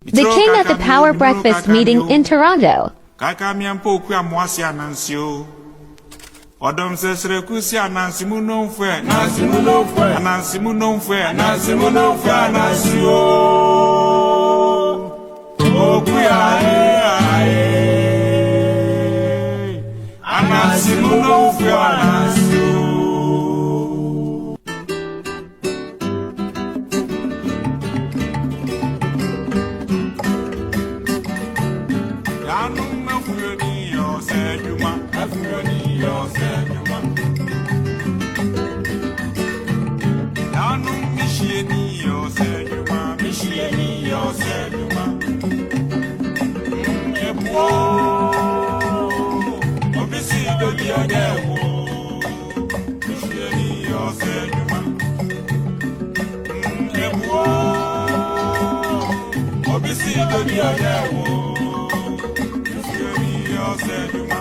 The king at the power breakfast meeting in Toronto. Odom sesre kusi anansi munonfwe anansi munonfwe anansi munonfwe anansi munonfwe anansi o okuya anansi munonfwe anansi o yanu mafuyoni yo sejuma afuyoni yo sejuma yanu mishieni yo sejuma mishieni yo sejuma epo obisi dogi odewo mishieni yo sejuma epo obisi dogi odewo mishieni yo sejuma